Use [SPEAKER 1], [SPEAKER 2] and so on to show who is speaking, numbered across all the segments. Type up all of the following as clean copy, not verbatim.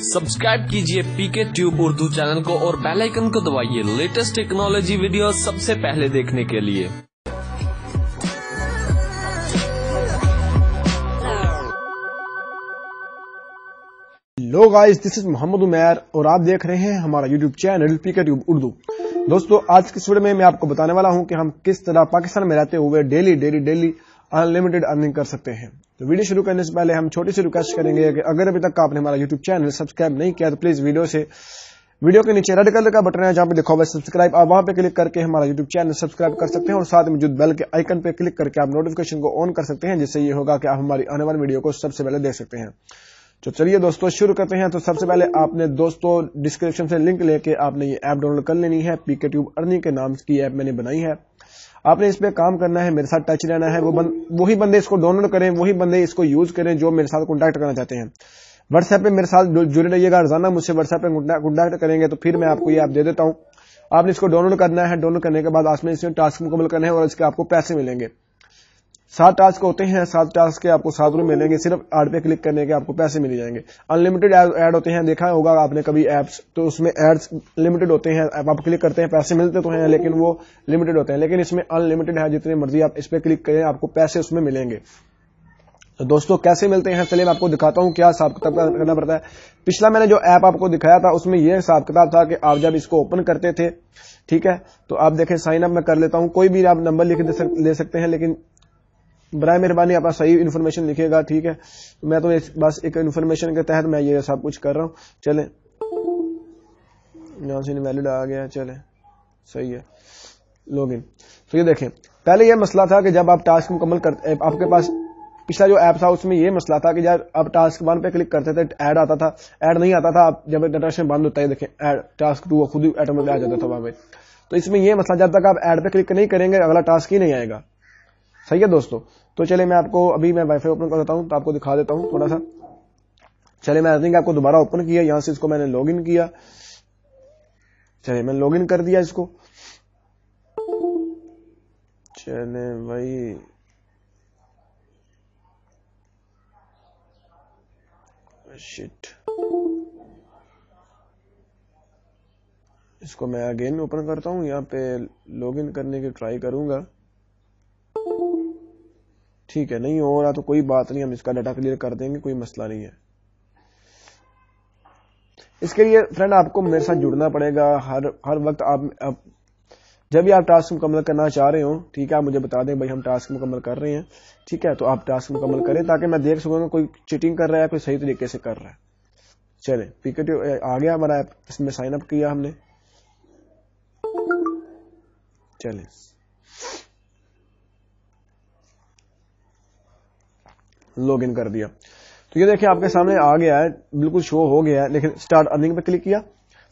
[SPEAKER 1] Subscribe कीजिए पीके Tube Urdu channel को और बेल आइकन को दबाइए लेटेस्ट टेक्नोलॉजी वीडियो सबसे पहले देखने के लिए।
[SPEAKER 2] Hello guys, this is Mohammad Umair और आप देख रहे हैं हमारा YouTube channel PK Tube Urdu. दोस्तों, आज की इस वीडियो में मैं आपको बताने वाला हूं कि हम किस तरह पाकिस्तान में रहते हुए डेली अनलिमिटेड अर्निंग कर सकते हैं। तो वीडियो शुरू करने से पहले हम छोटी सी रिक्वेस्ट करेंगे कि अगर अभी तक आपने हमारा यूट्यूब चैनल सब्सक्राइब नहीं किया तो प्लीज वीडियो के नीचे रेड कलर का बटन है जहां पे लिखा हुआ है सब्सक्राइब, आप वहां पे क्लिक करके हमारा यूट्यूब चैनल सब्सक्राइब कर सकते हैं और साथ में मौजूद बेल के आइकन पे क्लिक करके आप नोटिफिकेशन को ऑन कर सकते हैं, जिससे ये होगा कि आप हमारी आने वाली वीडियो को सबसे पहले देख सकते हैं। तो चलिए दोस्तों शुरू करते हैं। तो सबसे पहले आपने दोस्तों डिस्क्रिप्शन से लिंक लेके आपने ये ऐप डाउनलोड कर लेनी है। पीके ट्यूब अर्निंग के नाम की ऐप मैंने बनाई है। आपने इस पे काम करना है, मेरे साथ टच रहना है। वही बंदे इसको डाउनलोड करें, वही बंदे इसको यूज करें जो मेरे साथ कॉन्टैक्ट करना चाहते हैं। व्हाट्सएप पे मेरे साथ जुड़े रहिएगा, रोजाना मुझसे व्हाट्सएप पे कॉन्टैक्ट करेंगे तो फिर मैं आपको ये ऐप दे देता हूं। आपने इसको डाउनलोड करना है, डाउनलोड करने के बाद आपने इसमें टास्क मुकम्मल करना है और इसके आपको पैसे मिलेंगे। 7 टास्क होते हैं, 7 टास्क के आपको 7 रुपए मिलेंगे। सिर्फ ऐड पे क्लिक करने के आपको पैसे मिल जाएंगे। अनलिमिटेड ऐड होते हैं, देखा होगा आपने कभी एप्स, तो उसमें एड्स लिमिटेड होते हैं। आप क्लिक करते हैं, पैसे मिलते तो हैं लेकिन वो लिमिटेड होते हैं, लेकिन इसमें अनलिमिटेड है, जितने मर्जी आप इस पे क्लिक करें आपको पैसे उसमें मिलेंगे। तो दोस्तों कैसे मिलते हैं, चलिए मैं आपको दिखाता हूं क्या हिसाब किताब करना पड़ता है। पिछला मैंने जो ऐप आपको दिखाया था उसमें यह हिसाब किताब था कि आप जब इसको ओपन करते थे, ठीक है, तो आप देखें साइन अप मैं कर लेता हूं। कोई भी आप नंबर लिख ले सकते हैं, लेकिन बराए मेहरबानी अपना सही इन्फॉर्मेशन लिखिएगा, ठीक है। तो मैं तो बस एक इन्फॉर्मेशन के तहत मैं ये सब कुछ कर रहा हूं। चले यहां से इनवैलिड आ गया, चले सही है, लॉगिन। तो ये देखें, पहले ये मसला था कि जब आप टास्क मुकम्मल करते, आपके पास पिछला जो ऐप था उसमें ये मसला था कि जब आप टास्क 1 पे क्लिक करते थे ऐड आता था, ऐड नहीं आता था। आप जब डाटा बंद होता है देखें ऐड टास्क 2 खुद ही ऑटोमेटिक आ जाता था वहां पे। तो इसमें ये मसला, जब तक आप ऐड पे क्लिक नहीं करेंगे अगला टास्क ही नहीं आएगा। सही है दोस्तों। तो चले मैं आपको अभी मैं वाईफाई ओपन कर देता हूं तो आपको दिखा देता हूं थोड़ा सा। चले मैं अर्निंग आपको दोबारा ओपन किया, यहां से इसको मैंने लॉगिन किया। चले मैं लॉगिन कर दिया इसको। चले भाई शिट, इसको मैं अगेन ओपन करता हूं। यहां पे लॉगिन करने की ट्राई करूंगा, ठीक है। नहीं हो रहा तो कोई बात नहीं, हम इसका डाटा क्लियर कर देंगे, कोई मसला नहीं है। इसके लिए फ्रेंड आपको मेरे साथ जुड़ना पड़ेगा हर वक्त। आप जब भी आप टास्क मुकम्मल करना चाह रहे हो, ठीक है, आप मुझे बता दें भाई हम टास्क मुकम्मल कर रहे हैं, ठीक है, तो आप टास्क मुकम्मल करें ताकि मैं देख सकूंगा कोई चीटिंग कर रहा है, कोई सही तरीके से कर रहा है। चले पीके आ गया हमारा ऐप, इसमें साइन अप किया हमने। चले लॉगिन कर दिया। तो ये देखिए आपके सामने आ गया है, बिल्कुल शो हो गया है, लेकिन स्टार्ट अर्निंग पे क्लिक किया,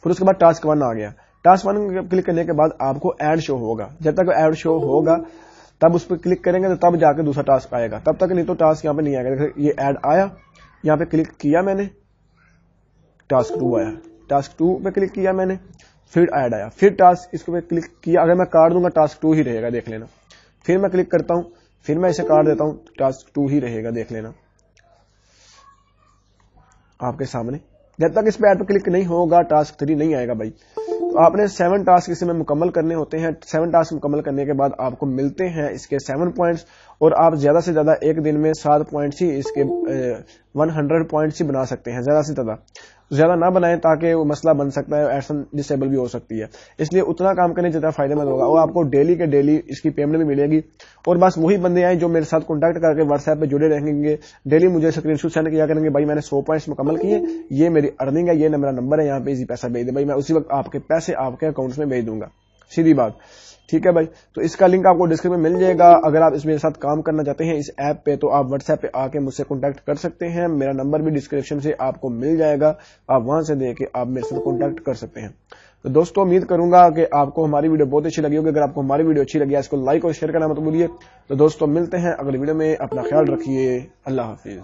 [SPEAKER 2] फिर उसके बाद टास्क 1 आ गया। टास्क 1 क्लिक करने के बाद आपको ऐड शो होगा। जब तक ऐड शो होगा तब उस पर क्लिक करेंगे तो तब जाके दूसरा टास्क आएगा, तब तक नहीं तो टास्क यहाँ पे नहीं आएगा। ये ऐड आया, यहाँ पे क्लिक किया मैंने, टास्क 2 आया। टास्क 2 पे क्लिक किया मैंने, फिर ऐड आया, फिर टास्क इसको पे क्लिक किया। अगर मैं काट दूंगा टास्क 2 ही रहेगा, देख लेना। फिर मैं क्लिक करता हूं, फिर मैं इसे काट देता हूं, टास्क 2 ही रहेगा, देख लेना आपके सामने। जब तक इस पे ऐड पे क्लिक नहीं होगा टास्क 3 नहीं आएगा भाई। तो आपने 7 टास्क इसमें मुकम्मल करने होते हैं। 7 टास्क मुकम्मल करने के बाद आपको मिलते हैं इसके 7 पॉइंट्स, और आप ज्यादा से ज्यादा एक दिन में 7 पॉइंट्स ही इसके 100 पॉइंट्स ही बना सकते हैं। ज्यादा से ज्यादा ना बनाएं ताकि वो मसला बन सकता है, एडसन डिसेबल भी हो सकती है। इसलिए उतना काम करने जितना फायदेमंद होगा। और आपको डेली के डेली इसकी पेमेंट भी मिलेगी। और बस वही बंदे आए जो मेरे साथ कॉन्टैक्ट करके व्हाट्सएप पे जुड़े रहेंगे, डेली मुझे स्क्रीनशॉट सेंड किया करेंगे, भाई मैंने 100 पॉइंट्स मुकम्मल किए, ये मेरी अर्निंग है, ये मेरा नंबर है, यहाँ पे इजी पैसा भेज दे भाई, मैं उसी वक्त आपके पैसे आपके अकाउंट में भेज दूंगा, सीधी बात, ठीक है भाई। तो इसका लिंक आपको डिस्क्रिप्शन में मिल जाएगा। अगर आप इसमें साथ काम करना चाहते हैं इस ऐप पे तो आप व्हाट्सएप पे आके मुझसे कॉन्टैक्ट कर सकते हैं। मेरा नंबर भी डिस्क्रिप्शन से आपको मिल जाएगा, आप वहां से देके आप मेरे साथ कॉन्टैक्ट कर सकते हैं। तो दोस्तों उम्मीद करूंगा कि आपको हमारी वीडियो बहुत अच्छी लगी होगी। अगर आपको हमारी वीडियो अच्छी लगी है इसको लाइक और शेयर करना मत भूलिए। तो दोस्तों मिलते हैं अगली वीडियो में, अपना ख्याल रखिए, अल्लाह हाफिज।